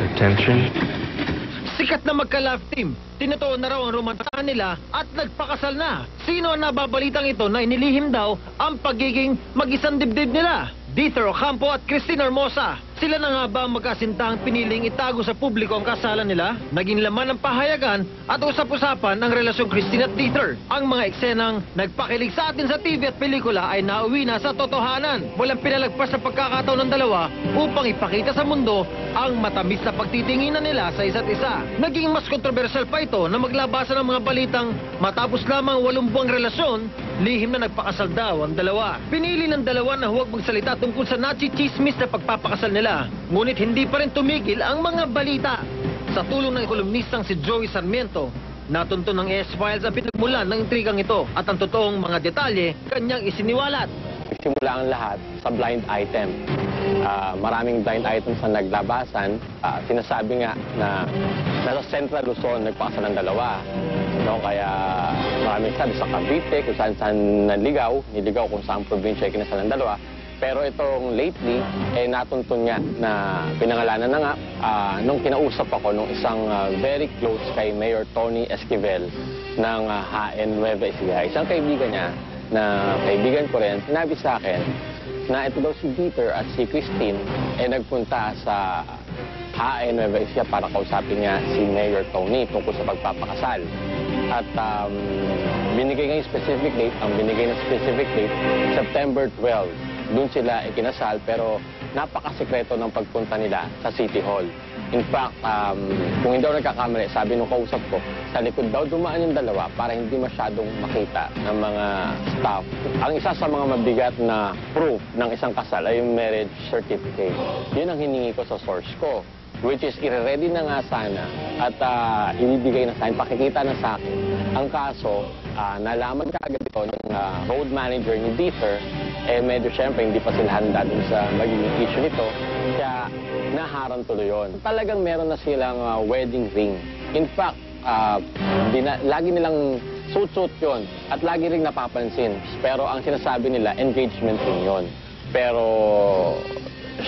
attention. Sikat na magka-love team. Tinutuon na raw ang romansahan nila at nagpakasal na. Sino ang nababalitang ito na inilihim daw ang pagiging mag-isang dibdib nila? Dieter Ocampo at Christine Hermosa. Sila na nga ba ang magkasintahang piniling itago sa publiko ang kasalan nila? Naging laman ng pahayagan at usap-usapan ang relasyong Christine at Dieter. Ang mga eksenang nagpakilig sa atin sa TV at pelikula ay nauwi na sa totohanan. Walang pinalagpas sa pagkakataon ng dalawa upang ipakita sa mundo ang matamis na pagtitinginan nila sa isa't isa. Naging mas kontrobersyal pa ito na maglabasan ng mga balitang matapos lamang 8 buwang relasyon, lihim na nagpakasal daw ang dalawa. Pinili ng dalawa na huwag magsalita tungkol sa nachi-chismis na pagpapakasal nila. Ngunit hindi pa rin tumigil ang mga balita. Sa tulong ng kolumnistang si Joey Sarmiento, natunto ng S-Files ang pinagmulan ng intrigang ito at ang totoong mga detalye kanyang isiniwalat. Simula ang lahat sa blind item. Maraming blind items na naglabasan. Sinasabi nga na nasa Central Luzon nagpakasal ng dalawa. No, kaya maraming sabi sa Cavite, kung saan niligaw kung saan probinsya kinasal ng dalawa. Pero itong lately, natuntun niya na pinangalanan na nga nung kinausap ako nung isang very close kay Mayor Tony Esquivel ng HN Nueva Ecija. Isang kaibigan niya na kaibigan ko rin, sinabi sa akin na ito daw si Dieter at si Christine nagpunta sa HN Nueva Ecija para kausapin niya si Mayor Tony tungkol sa pagpapakasal. At binigay nga yung specific date, ang binigay na specific date, September 12. Doon sila ikinasal pero napakasekreto ng pagpunta nila sa City Hall. In fact, kung hindi ako nagkakamali, sabi nung kausap ko, sa likod daw dumaan yung dalawa para hindi masyadong makita ng mga staff. Ang isa sa mga mabigat na proof ng isang kasal ay yung marriage certificate. Yun ang hiningi ko sa source ko, which is i-ready na nga sana at ibibigay na sa akin, pakikita na sa akin. Ang kaso, nalaman kaagad ito ng road manager ni Dieter, medyo syempre hindi pa sila handa dun sa magiging issue nito, kaya naharang tuloy yun. Talagang meron na silang wedding ring. In fact, lagi nilang suit-suit yun at lagi ring napapansin. Pero ang sinasabi nila, engagement ring yun. Pero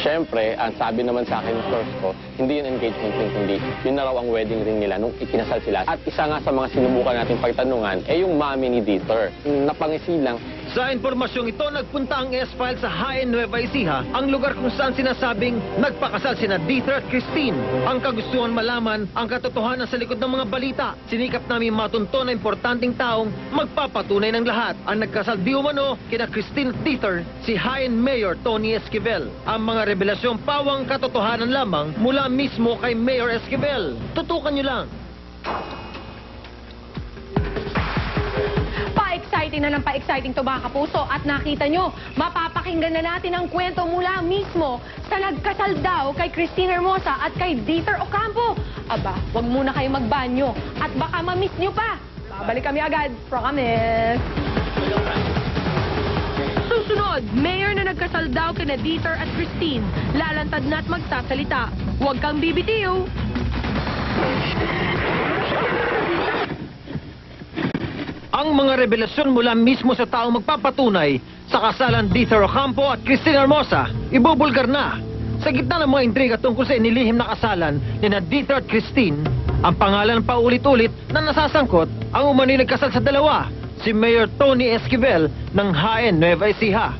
siyempre, ang sabi naman sa akin ng source ko, hindi yun engagement ring, hindi. Yun na raw ang wedding ring nila nung ikinasal sila. At isa nga sa mga sinubukan nating pagtanungan, yung mami ni Dieter. Napangisi lang. Sa impormasyong ito, nagpunta ang S-Files sa HN Nueva Ecija, ang lugar kung saan sinasabing nagpakasal sina Dieter at Christine. Ang kagustuhan malaman ang katotohanan sa likod ng mga balita. Sinikap namin matunto na importanteng taong magpapatunay ng lahat. Ang nagkasal di umano kina Christine at Dieter, si HN Mayor Tony Esquivel. Ang mga revelasyong pawang katotohanan lamang mula mismo kay Mayor Esquivel. Tutukan nyo lang. Pa-exciting na ng pa-exciting to mga kapuso at nakita nyo, mapapakinggan na natin ang kwento mula mismo sa nagkasal daw kay Christine Hermosa at kay Dieter Ocampo. Aba, wag muna kayo magbanyo at baka ma-miss nyo pa. Babalik kami agad. Promise! Susunod, mayor na nagkasal daw kina Dieter at Christine. Lalantad na at magsasalita. Huwag kang bibitiw! Ang mga revelasyon mula mismo sa taong magpapatunay sa kasalan Dieter Ocampo at Christine Hermosa, ibubulgar na. Sa gitna ng mga intriga tungkol sa inilihim na kasalan ni Dieter at Christine, ang pangalan paulit-ulit na nasasangkot ang umano'y nagkasal sa dalawa, si Mayor Tony Esquivel ng HN Nueva Ecija.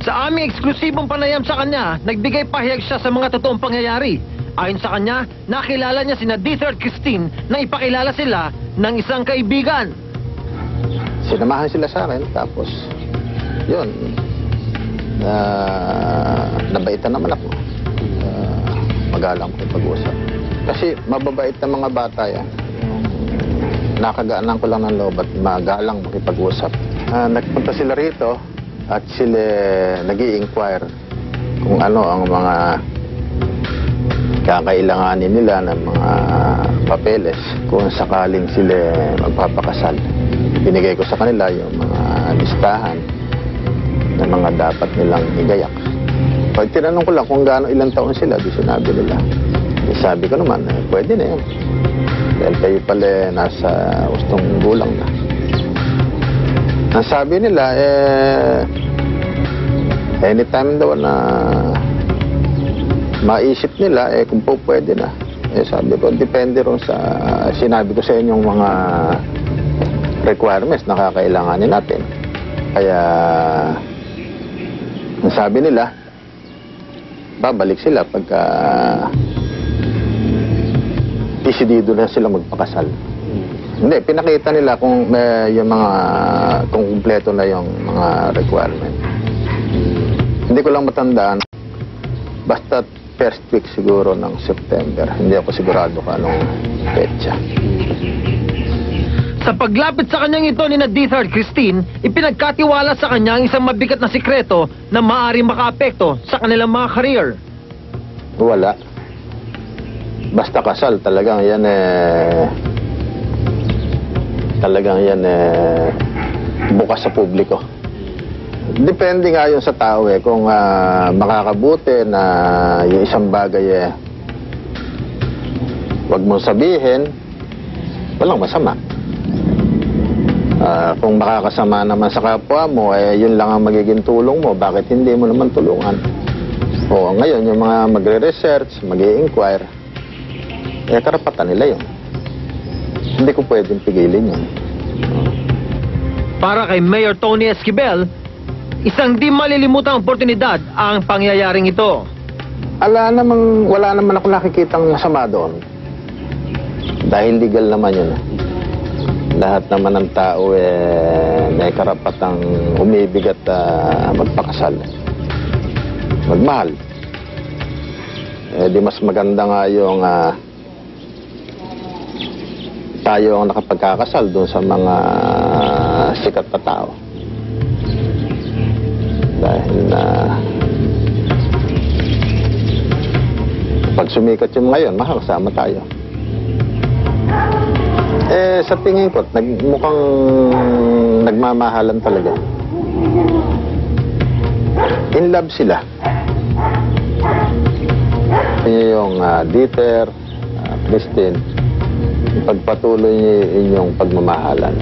Sa aming eksklusibong panayam sa kanya, nagbigay pahayag siya sa mga totoong pangyayari. Ayon sa kanya, nakilala niya sina Dieter at Christine nang ipakilala sila ng isang kaibigan. Sinamahan sila sa akin, tapos yun, nabaitan naman ako. Magalang ko pag-usap. Kasi mababait na mga bata yan. Nakagaanan ko lang ng loob at magalang makipag-usap. Nagpunta sila rito at sila nag-i-inquire kung ano ang mga kakailanganin nila ng mga papeles kung sakaling sila magpapakasal. Binigay ko sa kanila yung mga listahan na mga dapat nilang igayak. Pag tinanong ko lang kung gaano ilang taon sila, di sinabi nila. Sabi ko naman, pwede na yan. Dahil kayo pala nasa ustong gulang na. Ang sabi nila, anytime daw na maisip nila, kung po pwede na. Eh sabi ko, depende rin sa sinabi ko sa inyong mga requirements na kakailanganin natin. Kaya, ang sabi nila, babalik sila pagka desidido na sila magpakasal. Hindi, pinakita nila kung yung mga, kung kumpleto na yung mga requirement. Hindi ko lang matandaan, basta first week siguro ng September. Hindi ako sigurado kung anong petsa. Sa paglapit sa kanyang ito ni na Dithar at Christine, ipinagkatiwala sa kanya ang isang mabigat na sikreto na maaaring makaapekto sa kanilang mga career. Wala. Basta kasal, talagang yan bukas sa publiko. Depende nga yun sa tao kung makakabuti na yung isang bagay wag mong sabihin, walang masama. Kung makakasama naman sa kapwa mo, yun lang ang magiging tulong mo, bakit hindi mo naman tulungan? O ngayon, yung mga magre-research, mag-i-inquire, karapatan nila yun. Hindi ko pwedeng pigilin yun. Para kay Mayor Tony Esquivel, isang di malilimutang oportunidad ang pangyayaring ito. Wala naman ako nakikitang masama doon. Dahil legal naman yun. Lahat naman ng tao may karapatang umibig at magpakasal. Magmahal. Di mas maganda nga yung tayo ang nakapagkakasal doon sa mga sikat na tao. Dahil pag sumikat yung ngayon, makakasama tayo. Sa tingin ko, mukhang nagmamahalan talaga. In love sila. Yung Dieter, Christine, pagpatuloy niyo inyong pagmamahalan.